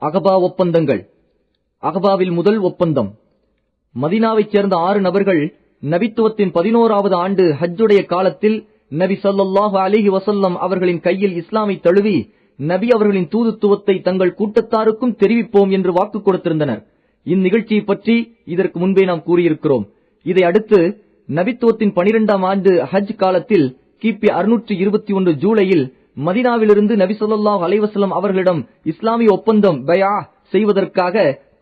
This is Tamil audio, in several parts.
அகபா ஒப்பந்தங்கள். அகபாவில் முதல் ஒப்பந்தம். மதீனாவைச் சேர்ந்த 6 நபர்கள் நபித்துவத்தின் 11வது ஆண்டு ஹஜ்ஜுடைய காலத்தில் நபி ஸல்லல்லாஹு அலைஹி வஸல்லம் அவர்களின் கையில் இஸ்லாமை தழுவி நபி அவர்களின் தூதுத்துவத்தை தங்கள் கூட்டத்தாருக்கும் தெரிவிப்போம் என்று வாக்கு கொடுத்திருந்தனர். இந்நிகழ்ச்சியை பற்றி இதற்கு முன்பே நாம் கூறியிருக்கிறோம். இதை அடுத்து நபித்துவத்தின் 12ஆம் ஆண்டு ஹஜ் காலத்தில் கிபி 621 ஜூலையில் மதீனாவிலிருந்து நபி ஸல்லல்லாஹு அலைஹி வஸல்லம் அவர்களிடம் இஸ்லாமிய ஒப்பந்தம் பைஆ செய்வதற்காக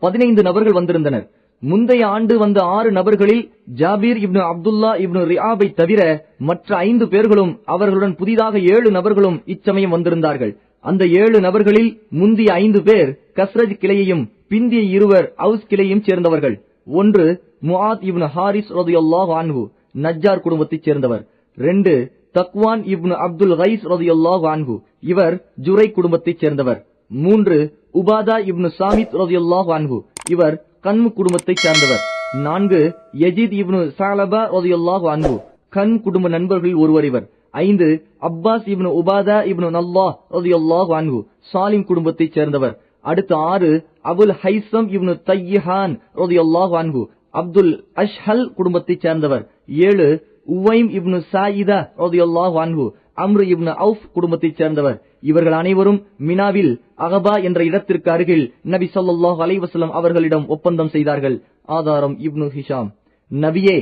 15 நபர்கள் வந்திருந்தனர். முந்தைய ஆண்டு வந்த 6 நபர்களில் ஜாபீர் இப்னு அப்துல்லா இப்னு ரிஆபை தவிர மற்ற 5 பேர்களும் அவர்களுடன் புதிதாக 7 நபர்களும் இச்சமயம் வந்திருந்தார்கள். அந்த 7 நபர்களில் முந்திய 5 பேர் கஸ்ரஜ் கிளையையும் பிந்திய 2 அவுஸ் கிளையையும் சேர்ந்தவர்கள். ஒன்று முஆத் இப்னு ஹாரிஸ் ரலியல்லாஹு அன்ஹு, நஜ்ஜார் குடும்பத்தைச் சேர்ந்தவர். 2 தக்வான் இப்னு அப்துல் கைஸ் ரலியல்லாஹு அன்ஹு, இவர் ஜுரை குடும்பத்தைச் சேர்ந்தவர். 3 உபாதா இப்னு சாமித் ரலியல்லாஹு அன்ஹு, இவர் கன்மு குடும்பத்தைச் சேர்ந்தவர். 4 யஜீத் இப்னு ஸஅலபா ரலியல்லாஹு அன்ஹு, கன் குடும்ப நண்பர்களில் ஒருவர் இவர். 5 அப்பாஸ் இப்னு உபாதா இப்னு நல்லாஹ் ரலியல்லாஹு அன்ஹு, சாலிம் குடும்பத்தைச் சேர்ந்தவர். அடுத்து 6 அபுல் ஹைசம் இப்னு தையிஹான் ரலியல்லாஹு அன்ஹு, அப்துல் அஷ்ஹல் குடும்பத்தைச் சேர்ந்தவர். 7 உவைம் இப்னு சாயிதா ரலியல்லாஹு அன்ஹு, அம்ரு இப்னு அவுஃப் குடும்பத்தைச் சேர்ந்தவர். இவர்கள் அனைவரும் மினாவில் அகபா என்ற இடத்திற்கு அருகில் நபி ஸல்லல்லாஹு அலைஹி வஸல்லம் அவர்களிடம் ஒப்பந்தம் செய்தார்கள். ஆதாரம் இப்னு ஹிஷாம். நபியே,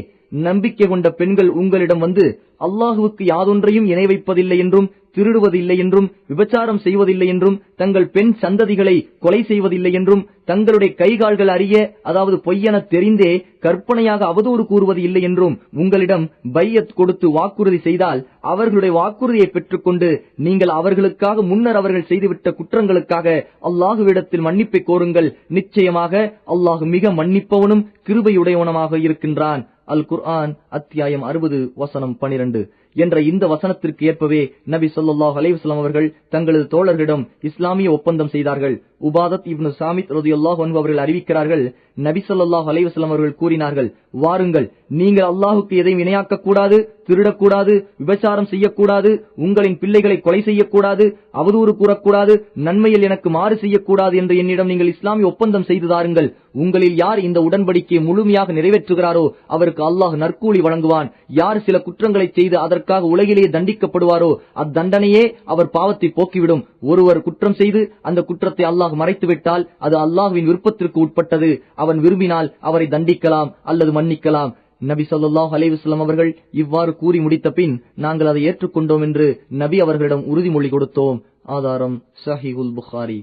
நம்பிக்கை கொண்ட பெண்கள் உங்களிடம் வந்து அல்லாஹுவுக்கு யாதொன்றையும் இணை வைப்பதில்லை என்றும், திருடுவதில்லை என்றும், விபச்சாரம் செய்வதில்லை என்றும், தங்கள் பெண் சந்ததிகளை கொலை செய்வதில்லை என்றும், தங்களுடைய கைகால்கள் அறிய, அதாவது பொய்யென தெரிந்தே கற்பனையாக அவதூறு கூறுவது இல்லை என்றும் உங்களிடம் பையத் கொடுத்து வாக்குறுதி செய்தால் அவர்களுடைய வாக்குறுதியை பெற்றுக்கொண்டு நீங்கள் அவர்களுக்காக முன்னர் அவர்கள் செய்துவிட்ட குற்றங்களுக்காக அல்லாஹுவிடத்தில் மன்னிப்பை கோருங்கள். நிச்சயமாக அல்லாஹு மிக மன்னிப்பவனும் கிருபையுடையவனமாக இருக்கின்றான். அல் குர்ஆன் அத்தியாயம் 60 வசனம் 12 என்ற இந்த வசனத்திற்கு ஏற்பவே நபி ஸல்லல்லாஹு அலைஹி வஸல்லம் அவர்கள் தங்களது தோழர்களிடம் இஸ்லாமிய ஒப்பந்தம் செய்தார்கள். உபாதத் இப்னு சாமித் ரலியல்லாஹு அன்ஹு அவர்கள் அறிவிக்கிறார்கள், நபி ஸல்லல்லாஹு அலைஹி வஸல்லம் அவர்கள் கூறினார்கள், வாருங்கள், நீங்கள் அல்லாஹுக்கு எதையும் இணையாக்க கூடாது, திருடக்கூடாது, விபச்சாரம் செய்யக்கூடாது, உங்களின் பிள்ளைகளை கொலை செய்யக்கூடாது, அவதூறு கூறக்கூடாது, நன்மையில் எனக்கு மாறு செய்யக்கூடாது என்று என்னிடம் நீங்கள் இஸ்லாமிய ஒப்பந்தம் செய்து தாருங்கள். உங்களில் யார் இந்த உடன்படிக்கையை முழுமையாக நிறைவேற்றுகிறாரோ அவருக்கு அல்லாஹ் நற்கூலி வழங்குவான். யார் சில குற்றங்களை செய்து அதற்காக உலகிலேயே தண்டிக்கப்படுவாரோ அத்தண்டனையே அவர் பாவத்தை போக்கிவிடும். ஒருவர் குற்றம் செய்து அந்த குற்றத்தை அல்லாஹ் மறைத்துவிட்டால் அது அல்லாஹ்வின் விருப்பத்திற்கு உட்பட்டது. அவன் விரும்பினால் அவரை தண்டிக்கலாம் அல்லது மன்னிக்கலாம். நபி ஸல்லல்லாஹு அலைஹி வஸல்லம் அவர்கள் இவ்வாறு கூறி முடித்த பின் நாங்கள் அதை ஏற்றுக்கொண்டோம் என்று நபி அவர்களிடம் உறுதிமொழி கொடுத்தோம். ஆதாரம் ஸஹீஹுல் புகாரி.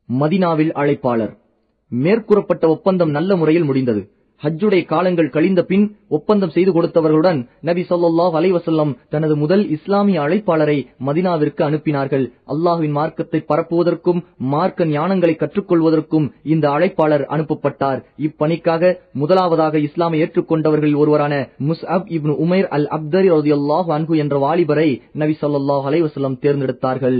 மதீனாவில் அழைப்பாளர். மேற்கூறப்பட்ட ஒப்பந்தம் நல்ல முறையில் முடிந்தது. ஹஜ்ஜுடைய காலங்கள் கழிந்த பின் ஒப்பந்தம் செய்து கொடுத்தவர்களுடன் நபி ஸல்லல்லாஹு அலைஹி வஸல்லம் தனது முதல் இஸ்லாமிய அழைப்பாளரை மதீனாவிற்கு அனுப்பினார்கள். அல்லாஹ்வின் மார்க்கத்தை பரப்புவதற்கும் மார்க்க ஞானங்களை கற்றுக்கொள்வதற்கும் இந்த அழைப்பாளர் அனுப்பப்பட்டார். இப்பணிக்காக முதலாவதாக இஸ்லாமை ஏற்றுக்கொண்டவர்களில் ஒருவரான முஸ்அப் இப்னு உமைர் அல் அப்தரி ரலியல்லாஹு அன்ஹு என்ற வாலிபரை நபி ஸல்லல்லாஹு அலைஹி வஸல்லம் தேர்ந்தெடுத்தார்கள்.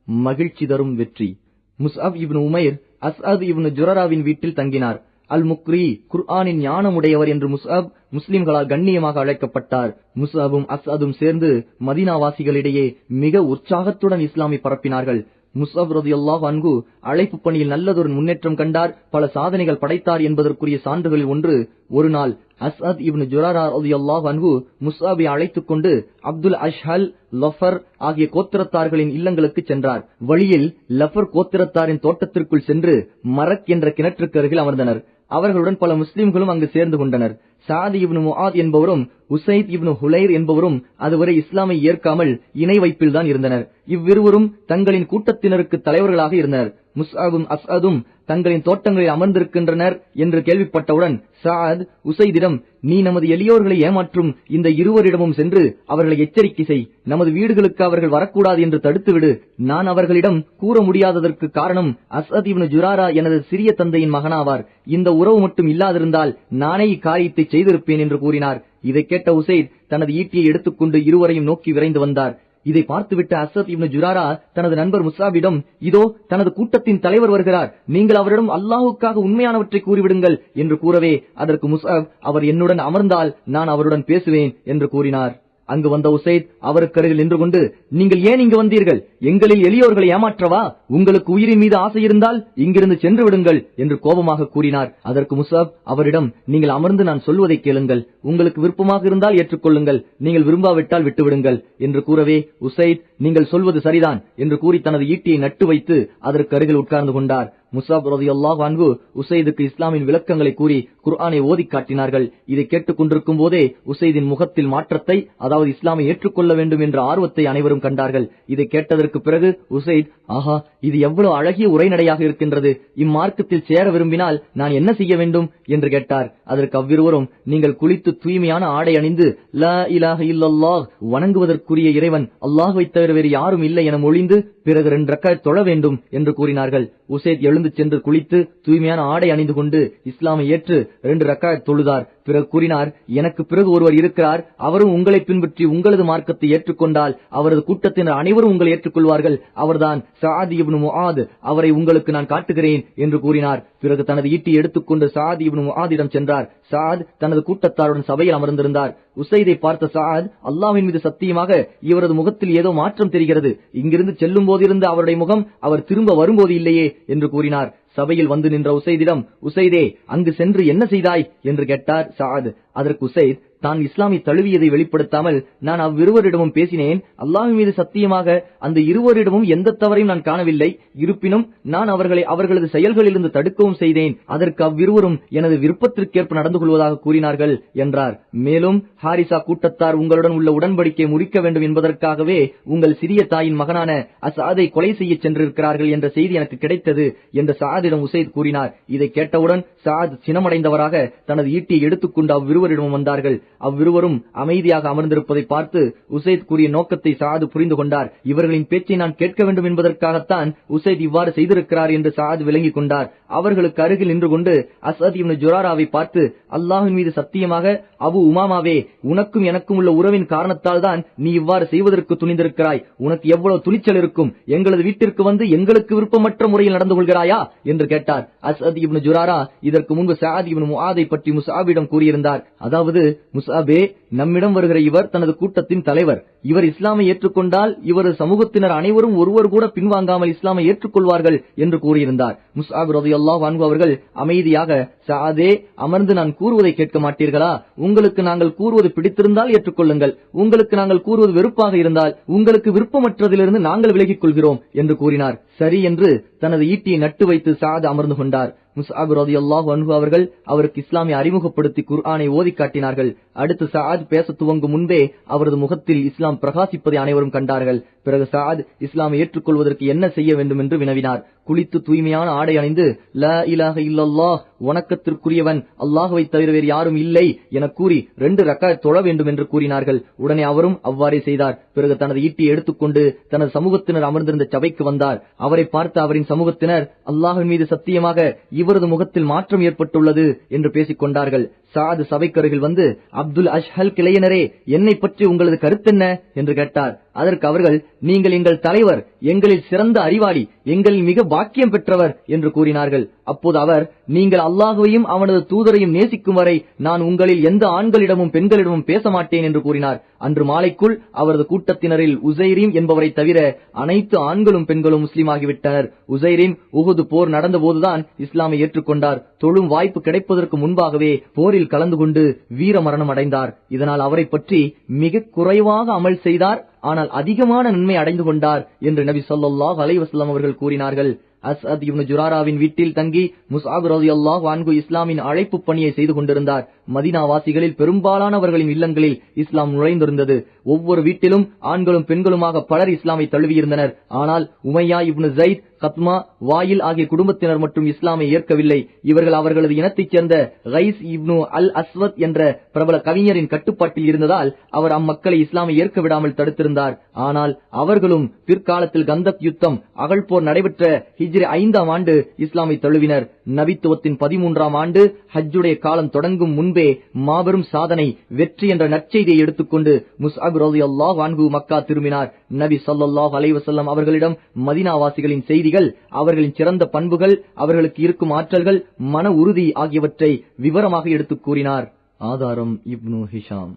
மகிழ்ச்சி தரும் வெற்றி. முஸ்அப் இப்னு உமைர் அஸ்அத் இப்னு ஜுரராவின் வீட்டில் தங்கினார். அல் முக்ரி, குர்ஆனின் ஞானமுடையவர் என்று முஸ்அப் முஸ்லிம்களால் கண்ணியமாக அழைக்கப்பட்டார். முஸ்அபும் அஸ்அதும் சேர்ந்து மதீனாவாசிகளிடையே மிக உற்சாகத்துடன் இஸ்லாமை பரப்பினார்கள். முஸ்அப் ரலியல்லாஹு அன்ஹு அழைப்பு பணியில் நல்லதொரு முன்னேற்றம் கண்டார், பல சாதனைகள் படைத்தார் என்பதற்குரிய சான்றுகளில் ஒன்று, ஒரு நாள் அஸ்அத் இப்னு ஜுரரா ரலியல்லாஹு அன்ஹு முஸ்அபை அழைத்துக் கொண்டு அப்துல் அஷ்ஹல், லஃபர் ஆகிய கோத்திரத்தார்களின் இல்லங்களுக்கு சென்றார். வழியில் லஃபர் கோத்திரத்தாரின் தோட்டத்திற்குள் சென்று மரக் என்ற கிணற்றுக்கு அருகில் அமர்ந்தனர். அவர்களுடன் பல முஸ்லிம்களும் அங்கு சேர்ந்து கொண்டனர். சாதி இப்னு முஆத் என்பவரும் உசைத் இப்னு ஹுலைர் என்பவரும் அதுவரை இஸ்லாமை ஏற்காமல் இணை வைப்பில் தான் இருந்தனர். இவ்விருவரும் தங்களின் கூட்டத்தினருக்கு தலைவர்களாக இருந்தனர். முஸ்அபும் அஸ்அதும் தங்களின் தோட்டங்களில் அமர்ந்திருக்கின்றனர் என்று கேள்விப்பட்டவுடன் சாத் உசைதிடம், நீ நமது எளியோர்களை ஏமாற்றும் இந்த இருவரிடமும் சென்று அவர்களை எச்சரிக்கை செய். நமது வீடுகளுக்கு அவர்கள் வரக்கூடாது என்று தடுத்துவிடு. நான் அவர்களிடம் கூற முடியாததற்கு காரணம் அஸ்அத் இப்னு ஜுராரா எனது சிறிய தந்தையின் மகனாவார். இந்த உறவு மட்டும் இல்லாதிருந்தால் நானே இக்காரியத்தை செய்திருப்பேன் என்று கூறினார். இதை கேட்ட உசைத் தனது ஈட்டியை எடுத்துக்கொண்டு இருவரையும் நோக்கி விரைந்து வந்தார். இதை பார்த்துவிட்ட அஸ்அத் இப்னு ஜுராரா தனது நண்பர் முஸ்அபிடம், இதோ தனது கூட்டத்தின் தலைவர் வருகிறார், நீங்கள் அவரிடம் அல்லாஹுக்காக உண்மையானவற்றை கூறிவிடுங்கள் என்று கூறவே அதற்கு முஸ்அப், அவர் என்னுடன் அமர்ந்தால் நான் அவருடன் பேசுவேன் என்று கூறினார். அங்கு வந்த உசைத் அவருக்கு அருகில் நின்று கொண்டு, நீங்கள் ஏன் இங்கு வந்தீர்கள்? எங்களில் எளியோர்களை ஏமாற்றவா? உங்களுக்கு உயிரின் மீது ஆசை இருந்தால் இங்கிருந்து சென்று விடுங்கள் என்று கோபமாக கூறினார். அதற்கு முஸஅப் அவரிடம், நீங்கள் அமர்ந்து நான் சொல்வதை கேளுங்கள், உங்களுக்கு விருப்பமாக இருந்தால் ஏற்றுக்கொள்ளுங்கள், நீங்கள் விரும்பாவிட்டால் விட்டுவிடுங்கள் என்று கூறவே, உசைத் நீங்கள் சொல்வது சரிதான் என்று கூறி தனது ஈட்டியை நட்டு வைத்து அதற்கு அருகில் உட்கார்ந்து கொண்டார். முஸஅப் ரலியல்லாஹு அன்ஹு உசைதுக்கு இஸ்லாமின் விளக்கங்களை கூறி குர்ஆனை ஓதி காட்டினார்கள். இதை கேட்டுக் கொண்டிருக்கும் போதே உசைதின் முகத்தில் மாற்றத்தை, அதாவது இஸ்லாமை ஏற்றுக்கொள்ள வேண்டும் என்ற ஆர்வத்தை அனைவரும் கண்டார்கள். இதை கேட்டதற்கு பிறகு உசைத், ஆஹா, இது எவ்வளவு அழகிய உரைநடையாக இருக்கின்றது, இம்மார்க்கத்தில் சேர விரும்பினால் நான் என்ன செய்ய வேண்டும் என்று கேட்டார். அதற்கு அவ்விருவரும், நீங்கள் குளித்து தூய்மையான ஆடை அணிந்து லா இலாஹ இல்லல்லாஹ், வணங்குவதற்குரிய இறைவன் அல்லாஹ்வை தவிர வேறு யாரும் இல்லை என மொழிந்து பிறகு 2 ரக்காத் தொழ வேண்டும் என்று கூறினார்கள். உசைத் எழுந்து சென்று குளித்து தூய்மையான ஆடை அணிந்து கொண்டு இஸ்லாமை ஏற்று 2 ரக்காத் தொழுதார். பிறகு கூறினார், எனக்கு பிறகு ஒருவர் இருக்கிறார், அவரும் உங்களை பின்பற்றி உங்களது மார்க்கத்தை ஏற்றுக்கொண்டால் அவரது கூட்டத்தினர் அனைவரும் உங்களை ஏற்றுக்கொள்வார்கள், அவர்தான் சஅத் இப்னு முஆத், அவரை உங்களுக்கு நான் காட்டுகிறேன் என்று கூறினார். பிறகு தனது ஈட்டி எடுத்துக்கொண்டு சஅத் இப்னு முஆதிடம் சென்றார். சஅத் தனது கூட்டத்தாருடன் சபையில் அமர்ந்திருந்தார். உசைதை பார்த்த சஅத், அல்லாஹ்வின் மீது சத்தியமாக இவரது முகத்தில் ஏதோ மாற்றம் தெரிகிறது, இங்கிருந்து செல்லும் போதிருந்த அவருடைய முகம் அவர் திரும்ப வரும்போது இல்லையே என்று கூறினார். சபையில் வந்து நின்ற உசைதிடம், உசைதே, அங்கு சென்று என்ன செய்தாய் என்று கேட்டார் சஅத். அதற்கு உசைத், தான் இஸ்லாமை தழுவியதை வெளிப்படுத்தாமல் நான் அவ்விருவரிடமும் பேசினேன். அல்லாஹ்வின் மீது சத்தியமாக அந்த இருவரிடமும் எந்த தவறையும் நான் காணவில்லை. இருப்பினும் நான் அவர்களை அவர்களது செயல்களிலிருந்து தடுக்கவும் செய்தேன். அதற்கு அவ்விருவரும் எனது விருப்பத்திற்கேற்ப நடந்து கொள்வதாக கூறினார்கள் என்றார். மேலும் ஹாரிசா கூட்டத்தார் உங்களுடன் உள்ள உடன்படிக்கை முறிக்க வேண்டும் என்பதற்காகவே உங்கள் சிறிய தாயின் மகனான அஸ்அதை கொலை செய்ய சென்றிருக்கிறார்கள் என்ற செய்தி எனக்கு கிடைத்தது என்று சஅதிடம் உசைத் கூறினார். இதை கேட்டவுடன் சஅத் சினமடைந்தவராக தனது ஈட்டியை எடுத்துக்கொண்டு அவ்விருவரிடமும் வந்தார்கள். அவ்விருவரும் அமைதியாக அமர்ந்திருப்பதை பார்த்து உசைத் கூறிய நோக்கத்தை சஅத் புரிந்து கொண்டார். இவர்களின் பேச்சை நான் கேட்க வேண்டும் என்பதற்காகத்தான் உசைத் இவ்வாறு செய்திருக்கிறார் என்று சஅத் விளங்கிக் கொண்டார். அவர்களுக்கு அருகில் நின்று கொண்டு அஸ்அத் இப்னு ஜுராராவை பார்த்து, அல்லாஹ்வின் மீது சத்தியமாக அபு உமாமாவே, உனக்கும் எனக்கும் உள்ள உறவின் காரணத்தால் தான் நீ இவ்வாறு செய்வதற்கு துணிந்திருக்கிறாய். உனக்கு எவ்வளவு துணிச்சல் இருக்கும்? எங்களது வீட்டிற்கு வந்து எங்களுக்கு விருப்பமற்ற முறையில் நடந்து கொள்கிறாயா என்று கேட்டார். அஸ்அத் இப்னு ஜுராரா இதற்கு முன்பு சஅத் இப்னு முஆதை பற்றி முஸ்அபிடம் கூறியிருந்தார். அதாவது, முஸ்அபே, நம்மிடம் வருகிற இவர் தனது கூட்டத்தின் தலைவர். இவர் இஸ்லாமை ஏற்றுக்கொண்டால் இவரது சமூகத்தினர் அனைவரும் ஒருவர் கூட பின்வாங்காமல் இஸ்லாமை ஏற்றுக்கொள்வார்கள் என்று கூறியிருந்தார். முஸ்அப் ரலியல்லாஹு அன்ஹு அவர்கள் அமைதியாக, சஅதே, அமர்ந்து நான் கூறுவதை கேட்க மாட்டீர்களா? உங்களுக்கு நாங்கள் கூறுவது பிடித்திருந்தால் ஏற்றுக்கொள்ளுங்கள், உங்களுக்கு நாங்கள் கூறுவது வெறுப்பாக இருந்தால் உங்களுக்கு விருப்பமற்றதிலிருந்து நாங்கள் விலகிக் கொள்கிறோம் என்று கூறினார். சரி என்று தனது ஈட்டியை நட்டு வைத்து சஅத் அமர்ந்து கொண்டார். முஸ்அப் ரலியல்லாஹு அன்ஹு அவர்கள் அவருக்கு இஸ்லாமை அறிமுகப்படுத்தி குர்ஆனை ஓதி காட்டினார்கள். அடுத்து சஅத் பேச துவங்கும் முன்பே அவரது முகத்தில் இஸ்லாம் பிரகாசிப்பதை அனைவரும் கண்டார்கள். பிறகு சஅத் இஸ்லாமை ஏற்றுக்கொள்வதற்கு என்ன செய்ய வேண்டும் என்று வினவினார். குளித்து தூய்மையான ஆடை அணிந்து லா இலாஹ இல்லல்லாஹ், வணக்கத்திற்குரியவன் அல்லாஹ்வை தவிர வேறு யாரும் இல்லை என கூறி 2 ரக்காத் தொழ வேண்டும் என்று கூறினார்கள். உடனே அவரும் அவ்வாறே செய்தார். பிறகு தனது ஈட்டியை எடுத்துக்கொண்டு தனது சமூகத்தினர் அமர்ந்திருந்த சபைக்கு வந்தார். அவரை பார்த்து அவரின் சமூகத்தினர், அல்லாஹ்வின் மீது சத்தியமாக இவரது முகத்தில் மாற்றம் ஏற்பட்டுள்ளது என்று பேசிக் கொண்டார்கள். சஅத் சபைக்கருகில் வந்து, அப்துல் அஷ்ஹல் கிளையனரே, என்னை பற்றி உங்களது கருத்தென்ன என்று கேட்டார். அதற்கு அவர்கள், நீங்கள் எங்கள் தலைவர், எங்களில் சிறந்த அறிவாளி, எங்களில் மிக பாக்கியம் பெற்றவர் என்று கூறினார்கள். அப்போது அவர், நீங்கள் அல்லாஹ்வையும் அவனது தூதரையும் நேசிக்கும் வரை நான் உங்களில் எந்த ஆண்களிடமும் பெண்களிடமும் பேச மாட்டேன் என்று கூறினார். அன்று மாலைக்குள் அவரது கூட்டத்தினரில் உசைரீம் என்பவரை தவிர அனைத்து ஆண்களும் பெண்களும் முஸ்லீம் ஆகிவிட்டனர். உசைரீம் உஹுது போர் நடந்த போதுதான் இஸ்லாமை ஏற்றுக்கொண்டார். தொழும் வாய்ப்பு கிடைப்பதற்கு முன்பாகவே போரில் கலந்து கொண்டு வீர மரணம் அடைந்தார். இதனால் அவரை பற்றி மிக குறைவாக அமல் செய்தார், ஆனால் அதிகமான நன்மை அடைந்து கொண்டார் என்று நபி ஸல்லல்லாஹு அலைஹி வஸல்லம் அவர்கள் கூறினார்கள். அஸ்அத் இப்னு ஜுராராவின் வீட்டில் தங்கி முஸ்அப் ரலியல்லாஹு அன்ஹு இஸ்லாமின் அழைப்பு பணியை செய்து கொண்டிருந்தார். மதீனா வாசிகளில் பெரும்பாலானவர்களின் இல்லங்களில் இஸ்லாம் நுழைந்திருந்தது. ஒவ்வொரு வீட்டிலும் ஆண்களும் பெண்களுமாக பலர் இஸ்லாமை தழுவியிருந்தனர். ஆனால் உமையா இப்னு ஸைத், கத்மா, வாயில் ஆகிய குடும்பத்தினர் மற்றும் இஸ்லாமை ஏற்கவில்லை. இவர்கள் அவர்களது இனத்தைச் சேர்ந்த கைஸ் இப்னு அல் அஸ்வத் என்ற பிரபல கவிஞரின் கட்டுப்பாட்டில் இருந்ததால் அவர் அம்மக்களை இஸ்லாமை ஏற்க விடாமல் தடுத்திருந்தார். ஆனால் அவர்களும் பிற்காலத்தில் கந்தக் யுத்தம், அகழ்போர் நடைபெற்ற ஹிஜ்ரி 5ஆம் ஆண்டு இஸ்லாமை தழுவினர். நபித்துவத்தின் 13ஆம் ஆண்டு ஹஜ்ஜுடைய காலம் தொடங்கும் முன்பே மாபெரும் சாதனை, வெற்றி என்ற நற்செய்தியை எடுத்துக்கொண்டு முஸ்அப் ரலியல்லாஹு அன்ஹு மக்கா திரும்பினார். நபி ஸல்லல்லாஹு அலைஹி வஸல்லம் அவர்களிடம் மதீனாவாசிகளின் செய்திகள், அவர்களின் சிறந்த பண்புகள், அவர்களுக்கு இருக்கும் ஆற்றல்கள், மன உறுதி ஆகியவற்றை விவரமாக எடுத்துக் கூறினார். ஆதாரம் இப்னு ஹிஷாம்.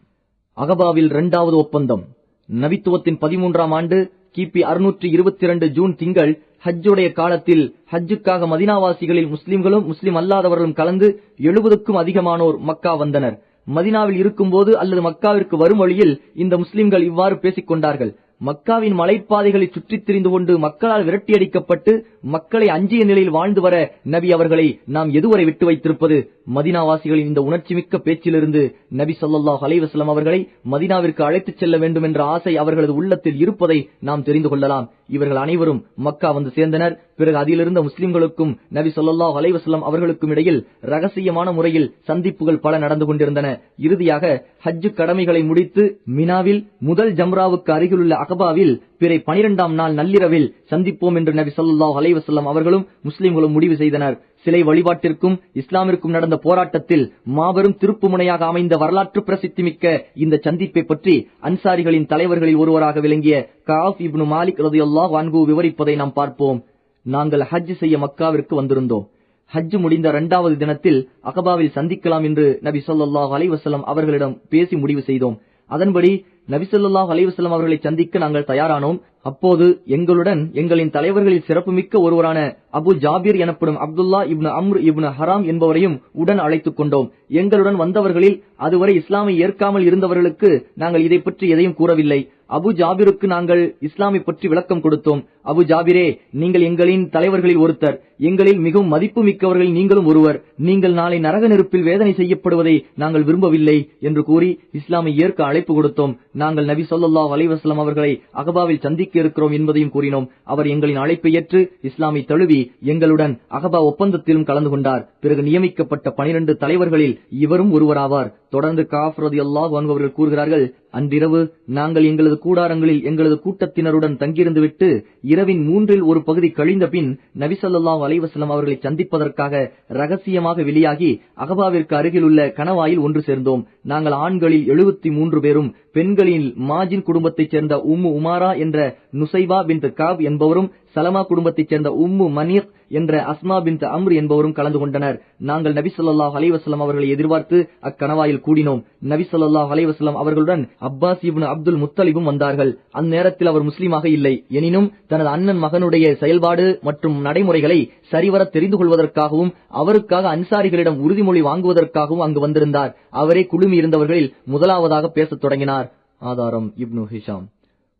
அகபாவில் 2வது ஒப்பந்தம். நபித்துவத்தின் 13ஆம் ஆண்டு கிபி 622 ஜூன் திங்கள் ஹஜ்ஜுடைய காலத்தில் ஹஜ்ஜுக்காக மதினாவாசிகளில் முஸ்லிம்களும் முஸ்லிம் அல்லாதவர்களும் கலந்து 70க்கும் அதிகமானோர் மக்கா வந்தனர். மதினாவில் இருக்கும்போது அல்லது மக்காவிற்கு வரும் வழியில் இந்த முஸ்லிம்கள் இவ்வாறு பேசிக் கொண்டார்கள். மக்காவின் மலைப்பாதைகளை சுற்றித் திரிந்து கொண்டு மக்களால் விரட்டியடிக்கப்பட்டு மக்களை அஞ்சிய நிலையில் வாழ்ந்து வர நபி அவர்களை நாம் எதுவரை விட்டு வைத்திருப்பது? மதினாவாசிகளின் இந்த உணர்ச்சிமிக்க பேச்சிலிருந்து நபி ஸல்லல்லாஹு அலைஹி வஸல்லம் அவர்களை மதினாவிற்கு அழைத்துச் செல்ல வேண்டும் என்ற ஆசை அவர்களது உள்ளத்தில் இருப்பதை நாம் தெரிந்து கொள்ளலாம். இவர்கள் அனைவரும் மக்கா வந்து சேர்ந்தனர். பிறகு அதிலிருந்த முஸ்லிம்களுக்கும் நபி ஸல்லல்லாஹு அலைஹி வஸல்லம் அவர்களுக்கும் இடையில் ரகசியமான முறையில் சந்திப்புகள் பல நடந்து கொண்டிருந்தன. இறுதியாக ஹஜ் கடமைகளை முடித்து மினாவில் முதல் ஜம்ராவுக்கு அருகிலுள்ள அகபாவில் பிறை 12ஆம் நாள் நள்ளிரவில் சந்திப்போம் என்று நபி ஸல்லல்லாஹு அலைஹி வஸல்லம் அவர்களும் முஸ்லிம்களும் முடிவு செய்தனர். சிலை வழிபாட்டிற்கும் இஸ்லாமிற்கும் நடந்த போராட்டத்தில் மாபெரும் திருப்பு முனையாக அமைந்த வரலாற்று பிரசித்தி மிக்க இந்த சந்திப்பை பற்றி அன்சாரிகளின் தலைவர்களில் ஒருவராக விளங்கிய கஅப் இப்னு மாலிக் ரலியல்லாஹு அன்ஹு விவரிப்பதை நாம் பார்ப்போம். நாங்கள் ஹஜ் செய்ய மக்காவிற்கு வந்திருந்தோம். ஹஜ் முடிந்த 2வது தினத்தில் அகபாவில் சந்திக்கலாம் என்று நபி ஸல்லல்லாஹு அலைஹி வஸல்லம் அவர்களிடம் பேசி முடிவு செய்தோம். அதன்படி நபி ஸல்லல்லாஹு அலைஹி வஸல்லம் அவர்களை சந்திக்க நாங்கள் தயாரானோம். அப்போது எங்களுடன் எங்களின் தலைவர்களில் சிறப்புமிக்க ஒருவரான அபு ஜாபிர் எனப்படும் அப்துல்லா இப்னு அம்ர் இப்னு ஹராம் என்பவரையும் உடன் அழைத்துக் கொண்டோம். எங்களுடன் வந்தவர்களில் அதுவரை இஸ்லாமை ஏற்காமல் இருந்தவர்களுக்கு நாங்கள் இதை பற்றி எதையும் கூறவில்லை. அபு ஜாபிருக்கு நாங்கள் இஸ்லாமை பற்றி விளக்கம் கொடுத்தோம். அபு ஜாபிரே, நீங்கள் எங்களின் தலைவர்களில் ஒருத்தர், எங்களில் மிகவும் மதிப்பு மிக்கவர்களில் நீங்களும் ஒருவர். நீங்கள் நாளை நரக நெருப்பில் வேதனை செய்யப்படுவதை நாங்கள் விரும்பவில்லை என்று கூறி இஸ்லாமை ஏற்க அழைப்பு கொடுத்தோம். நாங்கள் நபி ஸல்லல்லாஹு அலைஹி வஸல்லம் அவர்களை அகபாவில் சந்திக்க இருக்கிறோம் என்பதையும் கூறினோம். அவர் எங்களின் அழைப்பை ஏற்று இஸ்லாமை தழுவி எங்களுடன் அகபா ஒப்பந்தத்திலும் கலந்து கொண்டார். பிறகு நியமிக்கப்பட்ட 12 தலைவர்களில் இவரும் ஒருவராவார். தொடர்ந்து கஅப் ரலியல்லாஹு அன்ஹு அவர்கள் கூறுகிறார்கள், அன்றிரவு நாங்கள் எங்களது கூடாரங்களில் எங்களது கூட்டத்தினருடன் தங்கியிருந்து விட்டு இரவின் 3இல் ஒரு பகுதி கழிந்த பின் நபி ஸல்லல்லாஹு அலைஹி வஸல்லம் அவர்களை சந்திப்பதற்காக ரகசியமாக வெளியாகி அகபாவிற்கு அருகிலுள்ள கணவாயில் ஒன்று சேர்ந்தோம். நாங்கள் ஆண்களில் 73 பேரும் பெண்களில் மாஜின் குடும்பத்தைச் சேர்ந்த உம்மு உமாரா என்ற நுசைபா பின்த் காப் என்பவரும் சலமா குடும்பத்தைச் சேர்ந்த உம்மு மனீக் என்ற அஸ்மா பின்த் அம்ர் என்பவரும் கலந்து கொண்டனர். நாங்கள் நபி ஸல்லல்லாஹு அலைஹி வஸல்லம் அவர்களை எதிர்பார்த்து அக்கணவாயில் கூடினோம். நபி ஸல்லல்லாஹு அலைஹி வஸல்லம் அவர்களுடன் அப்பாஸ் இப்னு அப்துல் முத்தலிபும் வந்தார்கள். அந்நேரத்தில் அவர் முஸ்லீமாக இல்லை. எனினும் தனது அண்ணன் மகனுடைய செயல்பாடு மற்றும் நடைமுறைகளை சரிவர தெரிந்து கொள்வதற்காகவும் அவருக்காக அன்சாரிகளிடம் உறுதிமொழி வாங்குவதற்காகவும் அங்கு வந்திருந்தார். அவரே குழுமி இருந்தவர்களில் முதலாவதாக பேசத் தொடங்கினார். ஆதாரம் இப்னு ஹிஷாம்.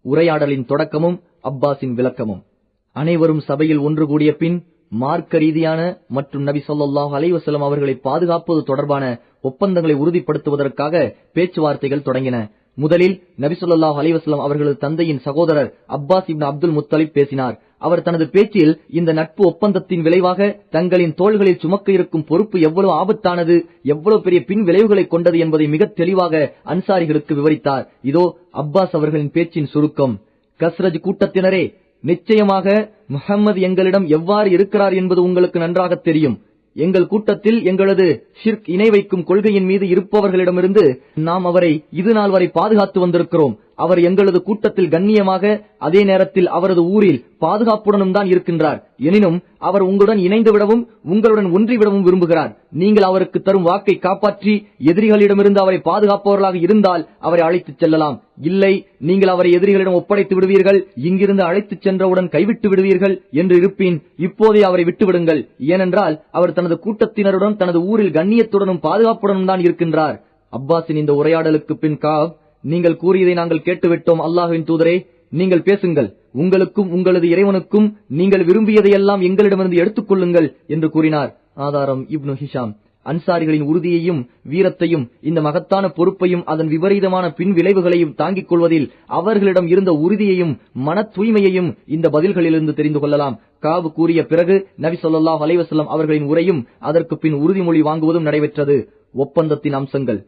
உரையாடலின் தொடக்கமும் அப்பாஸின் விளக்கமும். அனைவரும் சபையில் ஒன்று கூடிய பின் மார்க்க ரீதியான மற்றும் நபி ஸல்லல்லாஹு அலைஹி வஸல்லம் அவர்களை பாதுகாப்பது தொடர்பான ஒப்பந்தங்களை உறுதிப்படுத்துவதற்காக பேச்சுவார்த்தைகள் தொடங்கின. முதலில் நபி ஸல்லல்லாஹு அலைஹி வஸல்லம் அவர்களது தந்தையின் சகோதரர் அப்பாஸ் இப்னு அப்துல் முத்தலிப் பேசினார். அவர் தனது பேச்சில் இந்த நட்பு ஒப்பந்தத்தின் விளைவாக தங்களின் தோள்களில் சுமக்க இருக்கும் பொறுப்பு எவ்வளவு ஆபத்தானது, எவ்வளவு பெரிய பின் விளைவுகளை கொண்டது என்பதை மிக தெளிவாக அன்சாரிகளுக்கு விவரித்தார். இதோ அப்பாஸ் அவர்களின் பேச்சின் சுருக்கம். கஸ்ரஜ் கூட்டத்தினரே, நிச்சயமாக முஹம்மது எங்களிடம் எவ்வாறு இருக்கிறார் என்பது உங்களுக்கு நன்றாக தெரியும். எங்கள் கூட்டத்தில் எங்களது ஷிர்க் இணை வைக்கும் கொள்கையின் மீது இருப்பவர்களிடமிருந்து நாம் அவரை இது நாள் வரை பாதுகாத்து வந்திருக்கிறோம். அவர் எங்களது கூட்டத்தில் கண்ணியமாக, அதே நேரத்தில் அவரது ஊரில் பாதுகாப்புடனும் தான் இருக்கின்றார். எனினும் அவர் உங்களுடன் இணைந்து விடவும் உங்களுடன் ஒன்றிவிடவும் விரும்புகிறார். நீங்கள் அவருக்கு தரும் வாக்கை காப்பாற்றி எதிரிகளிடமிருந்து அவரை பாதுகாப்பவர்களாக இருந்தால் அவரை அழைத்துச் செல்லலாம். இல்லை, நீங்கள் அவரை எதிரிகளிடம் ஒப்படைத்து விடுவீர்கள், இங்கிருந்து அழைத்துச் சென்றவுடன் கைவிட்டு விடுவீர்கள் என்று இருப்பின் இப்போதே அவரை விட்டுவிடுங்கள். ஏனென்றால் அவர் தனது கூட்டத்தினருடன் தனது ஊரில் கண்ணியத்துடனும் பாதுகாப்புடனும் தான் இருக்கின்றார். அப்பாஸின் இந்த உரையாடலுக்கு பின் காப், நீங்கள் கூறியதை நாங்கள் கேட்டுவிட்டோம். அல்லாஹ்வின் தூதரே, நீங்கள் பேசுங்கள். உங்களுக்கும் உங்களது இறைவனுக்கும் நீங்கள் விரும்பியதையெல்லாம் எங்களிடமிருந்து எடுத்துக் கொள்ளுங்கள் என்று கூறினார். ஆதாரம் இப்னு ஹிஷாம். அன்சாரிகளின் உறுதியையும் வீரத்தையும் இந்த மகத்தான பொறுப்பையும் அதன் விபரீதமான பின் விளைவுகளையும் தாங்கிக் கொள்வதில் அவர்களிடம் இருந்த உறுதியையும் மன தூய்மையையும் இந்த பதில்களிலிருந்து தெரிந்து கொள்ளலாம். காபு கூறிய பிறகு நபி ஸல்லல்லாஹு அலைஹி வஸல்லம் அவர்களின் உரையும் அதற்கு பின் உறுதிமொழி வாங்குவதும் நடைபெற்றது. ஒப்பந்தத்தின் அம்சங்கள்.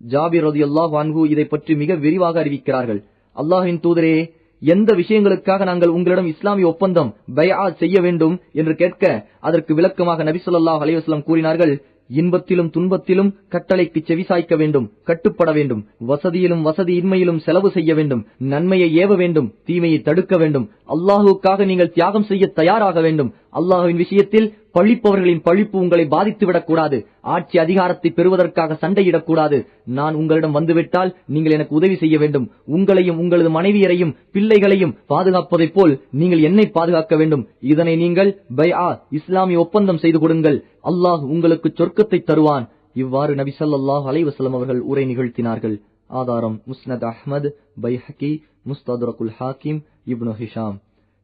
ஜாபிர் ரலியல்லாஹு அன்ஹு இதை பற்றி மிக விரிவாக அறிவிக்கிறார்கள். அல்லாஹ்வின் தூதரே, எந்த விஷயங்களுக்காக நாங்கள் உங்களிடம் இஸ்லாமிய ஒப்பந்தம் பைஅத் செய்ய வேண்டும் என்று கேட்க அதற்கு விளக்கமாக நபி ஸல்லல்லாஹு அலைஹி வஸல்லம் கூறினார்கள், இன்பத்திலும் துன்பத்திலும் கட்டளைக்கு செவிசாய்க்க வேண்டும், கட்டுப்பட வேண்டும். வசதியிலும் வசதி இன்மையிலும் செலவு செய்ய வேண்டும். நன்மையை ஏவ வேண்டும், தீமையை தடுக்க வேண்டும். அல்லாஹுக்காக நீங்கள் தியாகம் செய்ய தயாராக வேண்டும். அல்லாஹ்வின் விஷயத்தில் பழிப்பவர்களின் பழிப்பு உங்களை பாதித்துவிடக் கூடாது. ஆட்சி அதிகாரத்தை பெறுவதற்காக சண்டையிடக்கூடாது. நான் உங்களிடம் வந்துவிட்டால் நீங்கள் எனக்கு உதவி செய்ய வேண்டும். உங்களையும் உங்களது மனைவியரையும் பிள்ளைகளையும் பாதுகாப்பதைப் போல் நீங்கள் என்னை பாதுகாக்க வேண்டும். இதனை நீங்கள் பைஆ இஸ்லாமிய ஒப்பந்தம் செய்து கொடுங்கள். அல்லாஹ் உங்களுக்கு சொர்க்கத்தை தருவான். இவ்வாறு நபி ஸல்லல்லாஹு அலைஹி வஸல்லம் அவர்கள் உரை நிகழ்த்தினார்கள். ஆதாரம் முஸ்னத் அஹ்மத், பைஹகி, முஸ்தத்ரகுல் ஹாக்கிம், இப்னு ஹிஷாம்.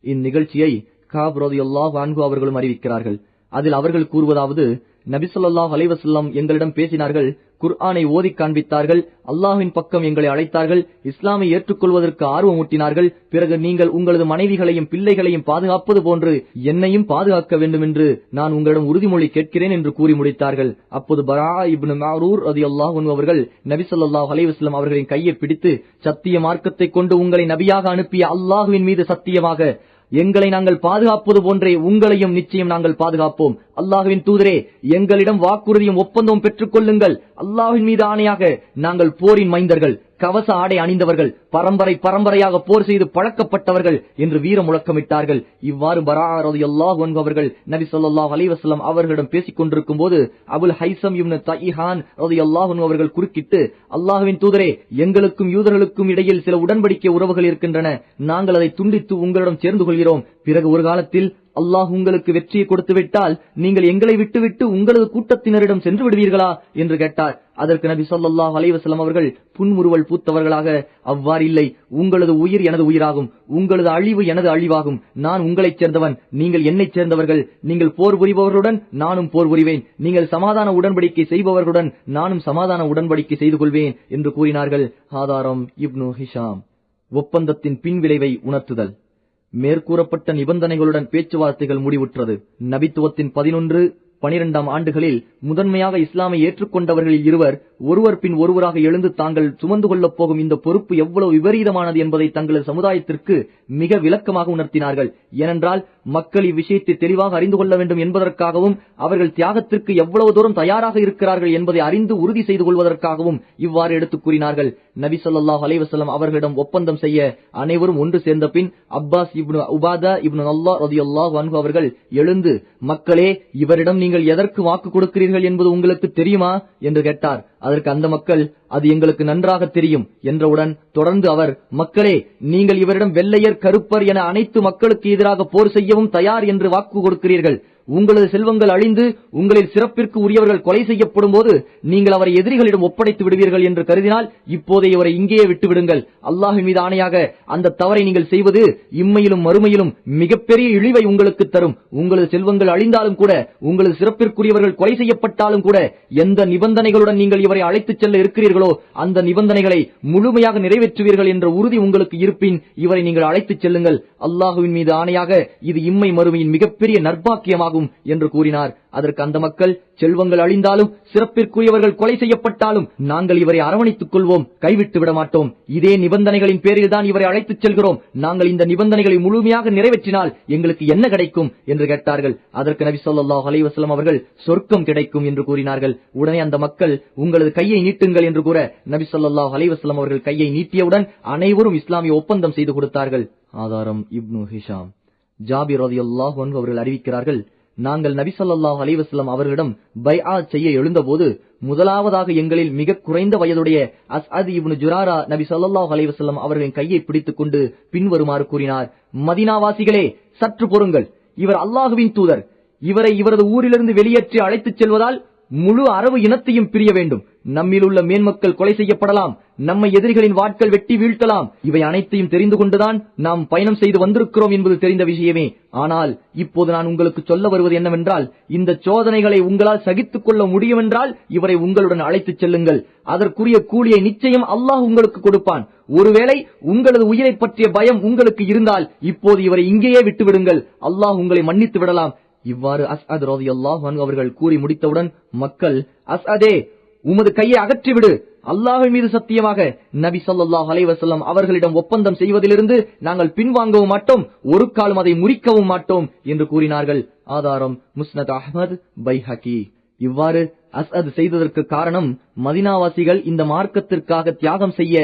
இந்நிகழ்ச்சியை காப் ரலியல்லாஹு அன்ஹு அவர்களும் அறிவிக்கிறார்கள். அதில் அவர்கள் கூறுவதாவது, நபி ஸல்லல்லாஹு அலைஹி வஸல்லம் எங்களிடம் பேசினார்கள், குர்ஆனை ஓதி காண்பித்தார்கள், அல்லாஹ்வின் பக்கம் எங்களை அழைத்தார்கள், இஸ்லாமை ஏற்றுக்கொள்வதற்கு ஆர்வமூட்டினார்கள். பிறகு நீங்கள் உங்களது மனைவிகளையும் பிள்ளைகளையும் பாதுகாப்பது போன்று என்னையும் பாதுகாக்க வேண்டும் என்று நான் உங்களிடம் உறுதிமொழி கேட்கிறேன் என்று கூறி முடித்தார்கள். அப்போது பரா இப்னு மஅரூர் ரலியல்லாஹு அன்ஹு அவர்கள் நபி ஸல்லல்லாஹு அலைஹி வஸல்லம் அவர்களின் கையை பிடித்து, சத்திய மார்க்கத்தை கொண்டு உங்களை நபியாக அனுப்பிய அல்லாஹ்வின் மீது சத்தியமாக எங்களை நாங்கள் பாதுகாப்பது போன்றே உங்களையும் நிச்சயம் நாங்கள் பாதுகாப்போம். அல்லாஹ்வின் தூதரே, எங்களிடம் வாக்குறுதியும் ஒப்பந்தமும் பெற்றுக் கொள்ளுங்கள். அல்லாஹ்வின் மீது ஆணையாக நாங்கள் போரின் மைந்தர்கள், கவச ஆடை அணிந்தவர்கள், பரம்பரையாக போர் செய்து பழக்கப்பட்டவர்கள் என்று வீர முழக்கமிட்டார்கள். இவ்வாறு பரா ரலியல்லாஹு அன்ஹு அவர்கள் நபி ஸல்லல்லாஹு அலைஹி வஸல்லம் அவர்களிடம் பேசிக் கொண்டிருக்கும் போது அபுல் ஹைசம் இப்னு தய்ஹான் ரலியல்லாஹு அன்ஹு அவர்கள் குறுக்கிட்டு, அல்லாஹ்வின் தூதரே, எங்களுக்கும் யூதர்களுக்கும் இடையில் சில உடன்படிக்கை உறவுகள் இருக்கின்றன. நாங்கள் அதை துண்டித்து உங்களிடம் சேர்ந்து கொள்கிறோம். பிறகு ஒரு காலத்தில் அல்லாஹ் உங்களுக்கு வெற்றியை கொடுத்து விட்டால் நீங்கள் எங்களை விட்டுவிட்டு உங்களது கூட்டத்தினரிடம் சென்று விடுவீர்களா என்று கேட்டார். அதற்கு நபி ஸல்லல்லாஹு அலைஹி வஸல்லம் அவர்கள் புன்முறுவல் பூத்தவர்களாக, அவ்வாறில்லை, உங்களது உயிர் எனது உயிராகும், உங்களது அழிவு எனது அழிவாகும். நான் உங்களைச் சேர்ந்தவன், நீங்கள் என்னைச் சேர்ந்தவர்கள். நீங்கள் போர் புரிபவர்களுடன் நானும் போர் புரிவேன். நீங்கள் சமாதான உடன்படிக்கை செய்பவர்களுடன் நானும் சமாதான உடன்படிக்கை செய்து கொள்வேன் என்று கூறினார்கள். ஆதாரம் இப்னு ஹிஷாம். ஒப்பந்தத்தின் பின்விளைவை உணர்த்துதல். மேற்கூறப்பட்ட நிபந்தனைகளுடன் பேச்சுவார்த்தைகள் முடிவுற்றது. நபித்துவத்தின் 11-12 ஆண்டுகளில் முதன்மையாக இஸ்லாமை ஏற்றுக்கொண்டவர்களில் இருவர் ஒருவர் பின் ஒருவராக எழுந்து தாங்கள் சுமந்து கொள்ளப் போகும் இந்த பொறுப்பு எவ்வளவு விபரீதமானது என்பதை தங்களது சமுதாயத்திற்கு மிக விளக்கமாக உணர்த்தினார்கள். ஏனென்றால் மக்கள் இவ்விஷயத்தை தெளிவாக அறிந்து கொள்ள வேண்டும் என்பதற்காகவும் அவர்கள் தியாகத்திற்கு எவ்வளவு தூரம் தயாராக இருக்கிறார்கள் என்பதை அறிந்து உறுதி செய்து கொள்வதற்காகவும் இவ்வாறு எடுத்துக் கூறினார்கள். நபி ஸல்லல்லாஹு அலைஹி வஸல்லம் அவர்களிடம் ஒப்பந்தம் செய்ய அனைவரும் ஒன்று சேர்ந்த பின் அப்பாஸ் இப்னு உபாதா இப்னு அல்லாஹ் ரலியல்லாஹு அன்ஹு அவர்கள் எழுந்து, மக்களே, இவரிடம் நீங்கள் எதற்கு வாக்கு கொடுக்கிறீர்கள் என்பது உங்களுக்கு தெரியுமா என்று கேட்டார். அதற்கு அந்த மக்கள், அது எங்களுக்கு நன்றாக தெரியும் என்றவுடன் தொடர்ந்து அவர், மக்களே, நீங்கள் இவரிடம் வெள்ளையர் கருப்பர் என அனைத்து மக்களுக்கு எதிராக போர் செய்யவும் தயார் என்று வாக்கு கொடுக்கிறீர்கள். உங்களது செல்வங்கள் அழிந்து உங்களில் சிறப்பிற்கு உரியவர்கள் கொலை செய்யப்படும் போது நீங்கள் அவரை எதிரிகளிடம் ஒப்படைத்து விடுவீர்கள் என்று கருதினால் இப்போதே இவரை இங்கேயே விட்டுவிடுங்கள். அல்லாஹ்வின் மீது ஆணையாக அந்த தவறை நீங்கள் செய்வது இம்மையிலும் மறுமையிலும் மிகப்பெரிய இழிவை உங்களுக்கு தரும். உங்களது செல்வங்கள் அழிந்தாலும் கூட, உங்களது சிறப்பிற்குரியவர்கள் கொலை செய்யப்பட்டாலும் கூட, எந்த நிபந்தனைகளுடன் நீங்கள் இவரை அழைத்துச் செல்ல இருக்கிறீர்களோ அந்த நிபந்தனைகளை முழுமையாக நிறைவேற்றுவீர்கள் என்ற உறுதி உங்களுக்கு இருப்பின் இவரை நீங்கள் அழைத்துச் செல்லுங்கள். அல்லாஹ்வின் மீது ஆணையாக இது இம்மை மறுமையின் மிகப்பெரிய நற்பாக்கியமாகும் என்று கூறினார். அதற்கு அந்த மக்கள், செல்வங்கள் அழிந்தாலும் சிறப்பிற்குரியவர்கள் கொலை செய்யப்பட்டாலும் நாங்கள் இவரை அரவணைத்துக் கொள்வோம், கைவிட்டு விட மாட்டோம். இதே நிபந்தனைகளின் பேரில் தான் இவரை அழைத்துச் செல்கிறோம். நாங்கள் இந்த நிபந்தனைகளை முழுமையாக நிறைவேற்றினால் எங்களுக்கு என்ன கிடைக்கும் என்று கேட்டார்கள். அதற்கு நபி ஸல்லல்லாஹு அலைஹி வஸல்லம் அவர்கள், சொர்க்கம் கிடைக்கும் என்று கூறினார்கள். உடனே அந்த மக்கள், உங்களது கையை நீட்டுங்கள் என்று கூற நபி ஸல்லல்லாஹு அலைஹி வஸல்லம் அவர்கள் கையை நீட்டியவுடன் அனைவரும் இஸ்லாமிய ஒப்பந்தம் செய்து கொடுத்தார்கள். ஆதாரம் இப்னு ஹிஷாம். ஜாபிர் ரலியல்லாஹு அன்ஹு அவர்கள் அறிவிக்கிறார்கள், நாங்கள் நபி ஸல்லல்லாஹு அலைஹி வஸல்லம் அவர்களிடம் பைஆத் செய்ய எழுந்தபோது முதலாவதாக எங்களில் மிக குறைந்த வயதுடைய அஸ்அத் இப்னு ஜுராரா நபி ஸல்லல்லாஹு அலைஹி வஸல்லம் அவர்களின் கையை பிடித்துக் கொண்டு பின்வருமாறு கூறினார், மதீனாவாசிகளே, சற்று பொறுங்கள். இவர் அல்லாஹ்வின் தூதர். இவரை இவரது ஊரிலிருந்து வெளியேற்றி அழைத்துச் செல்வதால் முழு அரபு இனத்தையும் பிரிய வேண்டும். நம்மில் உள்ள மேன்மக்கள் கொலை செய்யப்படலாம், நம்மை எதிரிகளின் வாட்கள் வெட்டி வீழ்த்தலாம். இவை அனைத்தையும் தெரிந்து கொண்டுதான் நாம் பயணம் செய்து வந்திருக்கிறோம் என்பது தெரிந்த விஷயமே. ஆனால் இப்போது நான் உங்களுக்கு சொல்ல வருவது என்னவென்றால், இந்த சோதனைகளை உங்களால் சகித்துக் கொள்ள முடியும் என்றால் இவரை உங்களுடன் அழைத்துச் செல்லுங்கள். அதற்குரிய கூலியை நிச்சயம் அல்லாஹ் உங்களுக்கு கொடுப்பான். ஒருவேளை உங்களது உயிரை பற்றிய பயம் உங்களுக்கு இருந்தால் இப்போது இவரை இங்கேயே விட்டுவிடுங்கள், அல்லாஹ் உங்களை மன்னித்து விடலாம். இவ்வாறு அஸ்அத் ரலியல்லாஹு அன்ஹு அவர்கள் கூறி முடித்தவுடன் மக்கள், அஸ்அதே, உமது கையை அகற்றிவிடு, அல்லாஹ்வின் மீது சத்தியமாக நபி ஸல்லல்லாஹு அலைஹி வஸல்லம் அவர்களிடம் ஒப்பந்தம் செய்வதிலிருந்து நாங்கள் பின்வாங்கவும் மாட்டோம், ஒரு காலம் அதை முறிக்கவும் மாட்டோம் என்று கூறினார்கள். ஆதாரம் முஸ்னத் அஹ்மத், பைஹகி. இவ்வாறு அஸ்அத் செய்ததற்கு காரணம் மதீனாவாசிகள் இந்த மார்க்கத்திற்காக தியாகம் செய்ய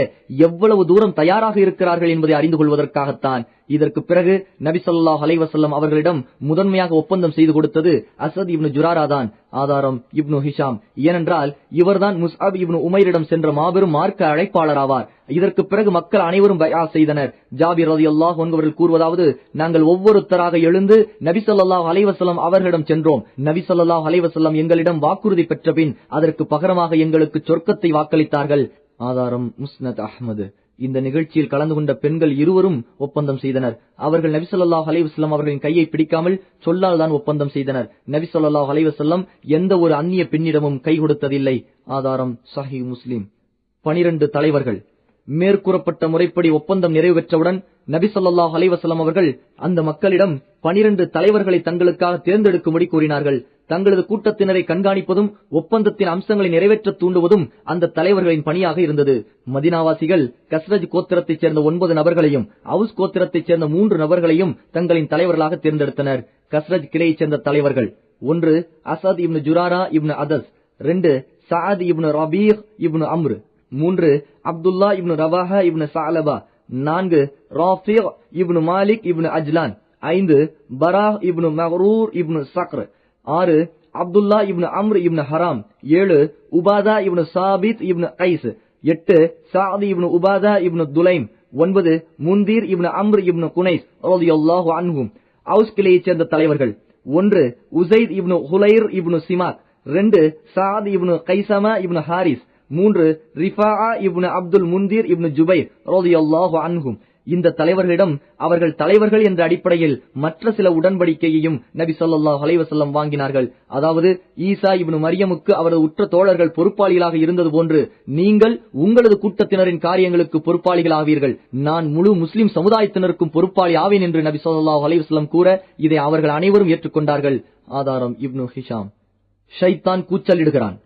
எவ்வளவு தூரம் தயாராக இருக்கிறார்கள் என்பதை அறிந்து கொள்வதற்காகத்தான். இதற்கு பிறகு நபி ஸல்லல்லாஹு அலைஹி வஸல்லம் அவர்களிடம் முதன்மையாக ஒப்பந்தம் செய்து கொடுத்தது அஸ்அத் இப்னு ஜுராரா தான். ஆதாரம் இப்னு ஹிஷாம். ஏனென்றால் இவர்தான் முஸ்அப் இப்னு உமைரிடம் சென்ற மாபெரும் மார்க்க அழைப்பாளர் ஆவார். இதற்கு பிறகு மக்கள் அனைவரும் பைஆ செய்தனர். ஜாபிர் ரலியல்லாஹு அன்ஹு அவர்கள் கூறுவதாவது, நாங்கள் ஒவ்வொருத்தராக எழுந்து நபி ஸல்லல்லாஹு அலைஹி வஸல்லம் அவர்களிடம் சென்றோம். நபி ஸல்லல்லாஹு அலைஹி வஸல்லம் எங்களிடம் வாக்குறுதி பெற்ற பின் அதற்கு பகரமாக எங்களுக்கு சொர்க்கத்தை வாக்களித்தார்கள். ஆதாரம் முஸ்னத் அஹ்மது. இந்த நிகழ்ச்சியில் கலந்து கொண்ட பெண்கள் இருவரும் ஒப்பந்தம் செய்தனர். அவர்கள் நபி ஸல்லல்லாஹு அலைஹி வஸல்லம் அவர்களின் கையை பிடிக்காமல் சொல்லால் தான் ஒப்பந்தம் செய்தனர். நபி ஸல்லல்லாஹு அலைஹி வஸல்லம் எந்த ஒரு அந்நிய பெண்ணிடமும் கை கொடுத்ததில்லை. ஆதாரம் சஹீஹ் முஸ்லிம். 12 தலைவர்கள். மேற்கூறப்பட்ட முறைப்படி ஒப்பந்தம் நிறைவு பெற்றவுடன் நபி ஸல்லல்லாஹு அலைஹி வஸல்லம் அவர்கள் அந்த மக்களிடம் 12 தலைவர்களை தங்களுக்காக தேர்ந்தெடுக்கும்படி கூறினார்கள். தங்களது கூட்டத்தினரை கண்காணிப்பதும் ஒப்பந்தத்தின் அம்சங்களை நிறைவேற்ற தூண்டுவதும் அந்த தலைவர்களின் பணியாக இருந்தது. மதீனாவாசிகள் கஸ்ரஜ் கோத்திரத்தைச் சேர்ந்த 9 நபர்களையும் அவுஸ் கோத்திரத்தைச் சேர்ந்த 3 நபர்களையும் தங்களின் தலைவர்களாக தேர்ந்தெடுத்தனர். கஸ்ரஜ் கிளையைச் சேர்ந்த தலைவர்கள்: 1 அஸத் இப்னு ஜுராரா இப்னு அதஸ், 2 சஅத் இப்னு ரபீஹ் இப்னு அம்ர், 3 அப்துல்லா இப்னு ரவாஹா இப்னு ஸஅலபா, 4 ராஃபி' இப்னு மாலிக் இப்னு அஜ்லான், 5 பராஹ் இப்னு மக்ரூர் இப்னு சக்ர், 6 அப்துல்லா இப்னு அம்ர் இப்னு ஹராம், 7 உபாதா இப்னு சாபித் இப்னு கைஸ், 8 சஅத் இப்னு உபாதா இப்னு துலைம், 9 முந்தீர் இப்னு அம்ர் இப்னு குனைஸ் ரலியல்லாஹு அன்ஹும். அவுஸ் கிளையைச் சேர்ந்த தலைவர்கள்: 1 உஸைத் இப்னு ஹுலைர் இப்னு சிமாக், 2 சஅத் இப்னு கைசமா இப்னு ஹாரிஸ், 3 ரிஃபாஆ இப்னு அப்துல் முந்தீர் இப்னு ஜுபைர் ரலியல்லாஹு அன்ஹும். இந்த தலைவர்களிடம் அவர்கள் தலைவர்கள் என்ற அடிப்படையில் மற்ற சில உடன்படிக்கையையும் நபி ஸல்லல்லாஹு அலைஹி வஸல்லம் வாங்கினார்கள். அதாவது ஈசா இப்னு மரியமுக்கு அவரது உற்ற தோழர்கள் பொறுப்பாளிகளாக இருந்தது போன்று நீங்கள் உங்களது கூட்டத்தினரின் காரியங்களுக்கு பொறுப்பாளிகள் ஆவீர்கள். நான் முழு முஸ்லிம் சமுதாயத்தினருக்கும் பொறுப்பாளி ஆவேன் என்று நபி ஸல்லல்லாஹு அலைஹி வஸல்லம் கூற இதை அவர்கள் அனைவரும் ஏற்றுக்கொண்டார்கள். ஆதாரம் இப்னு ஹிஷாம். ஷைத்தான் கூச்சலிடுகிறான்.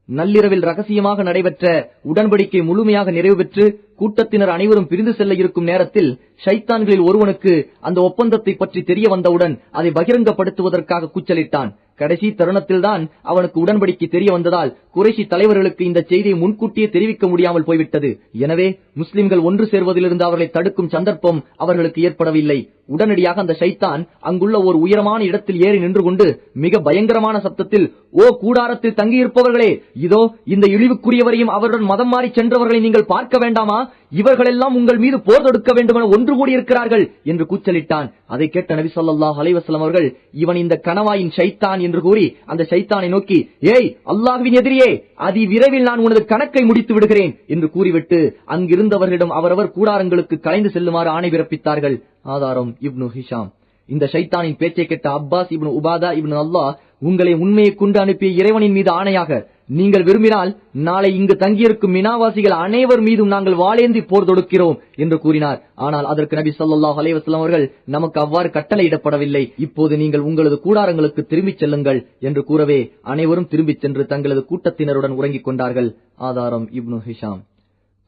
நள்ளிரவில் ரகசியமாக நடைபெற்ற உடன்படிக்கை முழுமையாக நிறைவு பெற்று கூட்டத்தினர் அனைவரும் பிரிந்து செல்ல இருக்கும் நேரத்தில் ஷைத்தான்களில் ஒருவனுக்கு அந்த ஒப்பந்தத்தை பற்றி தெரிய வந்தவுடன் அதை பகிரங்கப்படுத்துவதற்காக கூச்சலிட்டான். கடைசி தருணத்தில்தான் அவனுக்கு உடன்படிக்கை தெரிய வந்ததால் குறைஷி தலைவர்களுக்கு இந்த செய்தியை முன்கூட்டியே தெரிவிக்க முடியாமல் போய்விட்டது. எனவே முஸ்லிம்கள் ஒன்று சேர்வதிலிருந்து அவர்களை தடுக்கும் சந்தர்ப்பம் அவர்களுக்கு ஏற்படவில்லை. உடனடியாக அந்த ஷைத்தான் அங்குள்ள ஒரு உயரமான இடத்தில் ஏறி நின்று கொண்டு மிக பயங்கரமான சப்தத்தில், ஓ கூடாரத்தில் தங்கியிருப்பவர்களே, இதோ இந்த இழிவுக்குரியவரையும் அவருடன் மதம் மாறி சென்றவர்களை நீங்கள் பார்க்க வேண்டாமா? இவர்களெல்லாம் உங்கள் மீது போர் தொடுக்க வேண்டுமென ஒன்று கூடியிருக்கிறார்கள் என்று கூச்சலிட்டான். அதை கேட்ட நபி ஸல்லல்லாஹு அலைஹி வஸல்லம் அவர்கள், இவன் இந்த கணவாயின் ஷைத்தான் என்று கூறி அந்த ஷைத்தானை நோக்கி, ஏய் அல்லாஹ்வின் எதிரியே, அதி விரைவில் நான் உனது கணக்கை முடித்து விடுகிறேன் என்று கூறிவிட்டு அங்கிருந்தவர்களிடம் அவரவர் கூடாரங்களுக்கு கலைந்து செல்லுமாறு ஆணை பிறப்பித்தார்கள். ஆதாரம் இப்னு ஹிஷாம். இந்த ஷைத்தானின் பேச்சை கேட்ட அப்பாஸ் இப்னு உபாதா இப்னு அல்லாஹ், உங்களை உண்மையை கொண்டு அனுப்பிய இறைவனின் மீது ஆணையாக, நீங்கள் விரும்பினால் நாளை இங்கு தங்கியிருக்கும் மினாவாசிகள் அனைவர் மீதும் நாங்கள் வாளேந்தி போர் தொடுக்கிறோம் என்று கூறினார். ஆனால் அதற்கு நபி ஸல்லல்லாஹு அலைஹி வஸல்லம் அவர்கள், நமக்கு அவ்வாறு கட்டளையிடப்படவில்லை, இப்போது நீங்கள் உங்களது கூடாரங்களுக்கு திரும்பிச் செல்லுங்கள் என்று கூறவே அனைவரும் திரும்பிச் சென்று தங்களது கூட்டத்தினருடன் உறங்கிக் கொண்டார்கள். ஆதாரம் இப்னு ஹிஷாம்.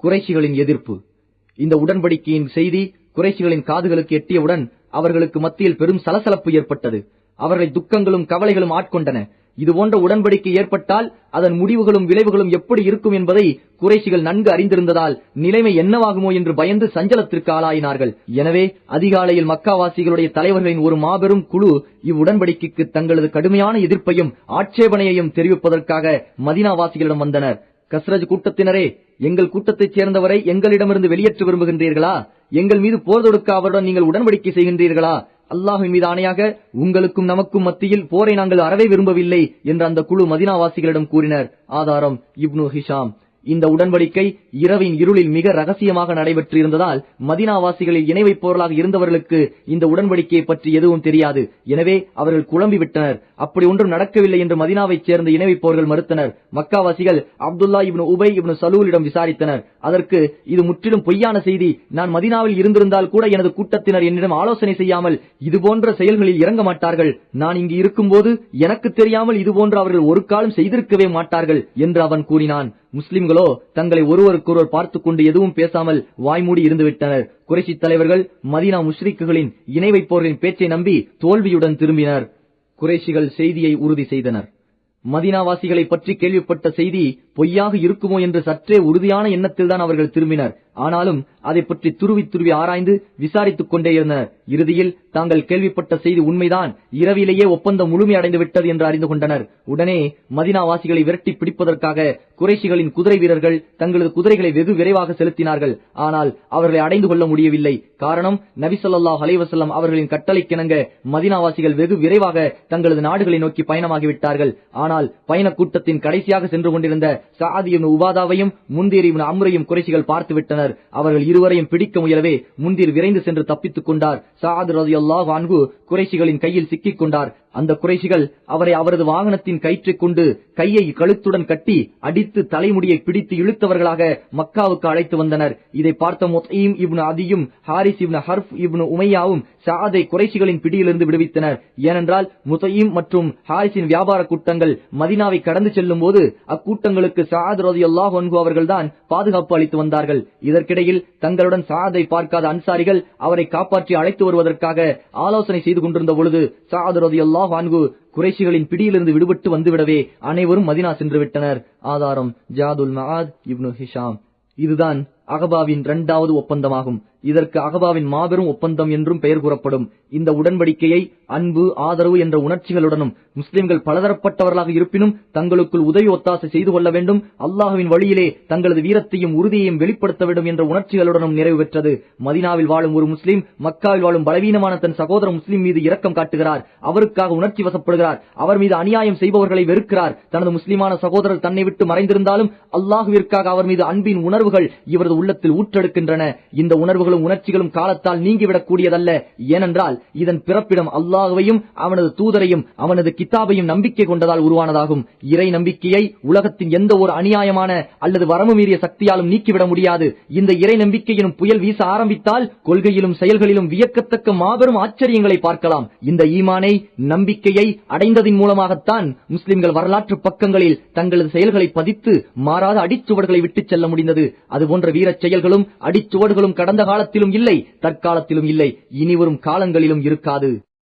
குறைஷிகளின் எதிர்ப்பு. இந்த உடன்படிக்கையின் செய்தி குறைஷிகளின் காதுகளுக்கு எட்டியவுடன் அவர்களுக்கு மத்தியில் பெரும் சலசலப்பு ஏற்பட்டது. அவர்களை துக்கங்களும் கவலைகளும் ஆட்கொண்டன. இதுபோன்ற உடன்படிக்கை ஏற்பட்டால் அதன் முடிவுகளும் விளைவுகளும் எப்படி இருக்கும் என்பதை குறைஷிகள் நன்கு அறிந்திருந்ததால் நிலைமை என்னவாகுமோ என்று பயந்து சஞ்சலத்திற்கு ஆளாயினார்கள். எனவே அதிகாலையில் மக்காவாசிகளுடைய தலைவர்களின் ஒரு மாபெரும் குழு இவ்வுடன்படிக்கைக்கு தங்களது கடுமையான எதிர்ப்பையும் ஆட்சேபனையையும் தெரிவிப்பதற்காக மதீனாவாசிகளிடம் வந்தனர். கஸ்ரஜ் கூட்டத்தினரே, எங்கள் கூட்டத்தைச் சேர்ந்தவரை எங்களிடமிருந்து வெளியேற்ற விரும்புகின்றீர்களா? எங்கள் மீது போர் தொடுக்க அவருடன் நீங்கள் உடன்படிக்கை செய்கின்றீர்களா? அல்லாஹ்வின் மீது ஆணையாக உங்களுக்கும் நமக்கும் மத்தியில் போரை நாங்கள் அறவே விரும்பவில்லை என்று அந்த குழு மதீனாவாசிகளிடம் கூறினர். ஆதாரம் இப்னு ஹிஷாம். இந்த உடன்படிக்கை இரவின் இருளில் மிக ரகசியமாக நடைபெற்று இருந்ததால் மதீனாவாசிகளில் இணை வைப்பவர்களாக இருந்தவர்களுக்கு இந்த உடன்படிக்கையை பற்றி எதுவும் தெரியாது. எனவே அவர்கள் குழம்பிவிட்டனர். அப்படி ஒன்றும் நடக்கவில்லை என்று மதீனாவைச் சேர்ந்த இணை வைப்பவர்கள் மறுத்தனர். மக்காவாசிகள் அப்துல்லா இப்னு உபை இப்னு சலூலிடம் விசாரித்தனர். அதற்கு, இது முற்றிலும் பொய்யான செய்தி. நான் மதீனாவில் இருந்திருந்தால் கூட எனது கூட்டத்தினர் என்னிடம் ஆலோசனை செய்யாமல் இதுபோன்ற செயல்களில் இறங்க மாட்டார்கள். நான் இங்கு இருக்கும்போது எனக்கு தெரியாமல் இதுபோன்று அவர்கள் ஒரு காலம் செய்திருக்கவே மாட்டார்கள் என்று அவன் கூறினான். முஸ்லிம்களோ தங்களை ஒருவருக்கொருவர் பார்த்துக் கொண்டு எதுவும் பேசாமல் வாய்மூடி இருந்துவிட்டனர். குறைஷி தலைவர்கள் மதீனா முஷ்ரிக்குகளின் இணை வைப்போர்களின் பேச்சை நம்பி தோல்வியுடன் திரும்பினர். குறைஷிகள் செய்தியை உறுதி செய்தனர். மதீனாவாசிகளை பற்றி கேள்விப்பட்ட செய்தி பொய்யாக இருக்குமோ என்று சற்றே உறுதியான எண்ணத்தில்தான் அவர்கள் திரும்பினர். ஆனாலும் அதை பற்றி துருவி ஆராய்ந்து விசாரித்துக் கொண்டே இருந்தனர். இறுதியில் தாங்கள் கேள்விப்பட்ட செய்தி உண்மைதான், இரவிலேயே ஒப்பந்தம் முழுமையடைந்து விட்டது என்று அறிந்து கொண்டனர். உடனே மதீனாவாசிகளை விரட்டி பிடிப்பதற்காக குறைஷிகளின் குதிரை வீரர்கள் தங்களது குதிரைகளை வெகு விரைவாக செலுத்தினார்கள். ஆனால் அவர்களை அடைந்து கொள்ள முடியவில்லை. காரணம், நபி ஸல்லல்லாஹு அலைஹி வஸல்லம் அவர்களின் கட்டளைக்கிணங்க மதீனாவாசிகள் வெகு விரைவாக தங்களது நாடுகளை நோக்கி பயணமாகிவிட்டார்கள். ஆனால் பயண கூட்டத்தின் கடைசியாக சென்று கொண்டிருந்த சஅத் இப்னு உபாதாவையும் முந்தீர் இப்னு அம்ரையும் குறைஷிகள் பார்த்துவிட்டனர். அவர்கள் இருவரையும் பிடிக்க முயலவே முந்தீர் விரைந்து சென்று தப்பித்துக் கொண்டார். சஅத் ரலியல்லாஹு அன்ஹு குறைஷிகளின் கையில் சிக்கிக் கொண்டார். அந்த குறைஷிகள் அவரை அவரது வாகனத்தின் கயிற்றைக் கொண்டு கையை கழுத்துடன் கட்டி அடித்து தலைமுடியை பிடித்து இழுத்தவர்களாக மக்காவுக்கு அழைத்து வந்தனர். இதை பார்த்த முத்ஈம் இப்னு அதியும் ஹாரிஸ் இப்னு ஹர்ஃப் இப்னு உமையாவும் சஅதை குறைஷிகளின் பிடியிலிருந்து விடுவித்தனர். ஏனென்றால் முத்ஈம் மற்றும் ஹாரிஸின் வியாபார கூட்டங்கள் மதீனாவை கடந்து செல்லும் போது அக்கூட்டங்களுக்கு சஅத் ரலியல்லாஹு அன்ஹு அவர்கள்தான் பாதுகாப்பு அளித்து வந்தார்கள். இதற்கிடையில் தங்களுடன் சஅதை பார்க்காத அன்சாரிகள் அவரை காப்பாற்றி அழைத்து வருவதற்காக ஆலோசனை செய்து கொண்டிருந்த பொழுது சஅத் ரலியல்லாஹு அன்ஹு குறைஷிகளின் பிடியிலிருந்து விடுபட்டு வந்துவிடவே அனைவரும் மதீனா சென்று விட்டனர். ஆதாரம் ஜாதுல் மஆத் இப்னு ஹிஷாம். இதுதான் அகபாவின் 2வது ஒப்பந்தமாகும். இதற்கு அகபாவின் மாபெரும் ஒப்பந்தம் என்றும் பெயர் கூறப்படும். இந்த உடன்படிக்கையை அன்பு, ஆதரவு என்ற உணர்ச்சிகளுடனும் முஸ்லிம்கள் பலதரப்பட்டவர்களாக இருப்பினும் தங்களுக்குள் உதவி ஒத்தாசை செய்து கொள்ள வேண்டும், அல்லாஹ்வின் வழியிலே தங்களது வீரத்தையும் உறுதியையும் வெளிப்படுத்த வேண்டும் என்ற உணர்ச்சிகளுடனும் நிறைவு பெற்றது. மதீனாவில் வாழும் ஒரு முஸ்லிம் மக்காவில் வாழும் பலவீனமான தன் சகோதர முஸ்லிம் மீது இரக்கம் காட்டுகிறார், அவருக்காக உணர்ச்சி வசப்படுகிறார், அவர் மீது அநியாயம் செய்பவர்களை வெறுக்கிறார். தனது முஸ்லிமான சகோதரர் தன்னை விட்டு மறைந்திருந்தாலும் அல்லாஹ்விற்காக அவர் மீது அன்பின் உணர்வுகள் இவரது உள்ளத்தில் ஊற்றெடுக்கின்றன. இந்த உணர்வுகளும் உணர்ச்சிகளும் காலத்தால் நீங்கிவிடக் கூடியதல்ல. ஏனென்றால் இதன் பிறப்பிடம் அல்லாஹ்வையும் அவனது தூதரையும் அவனது கிதாபையும் நம்பிக்கை கொண்டதால் உருவானதாகும். இறை நம்பிக்கையை உலகத்தின் எந்த ஒரு அநியாயமான அல்லது வரம்பு மீறிய சக்தியாலும் நீக்கிவிட முடியாது. இந்த இறை நம்பிக்கையினும் புயல் வீச ஆரம்பித்தால் கொள்கையிலும் செயல்களிலும் வியக்கத்தக்க மாபெரும் ஆச்சரியங்களை பார்க்கலாம். இந்த ஈமானை, நம்பிக்கையை அடைந்ததின் மூலமாகத்தான் முஸ்லிம்கள் வரலாற்று பக்கங்களில் தங்களது செயல்களை பதித்து மாறாத அடிச்சுவடுகளை விட்டுச் செல்ல முடிந்தது. அதுபோன்ற வீரச் செயல்களும் அடிச்சுவடுகளும் கடந்த காலத்திலும் இல்லை, தற்காலத்திலும் இல்லை, இனிவரும் காலங்களிலும் இருக்காது.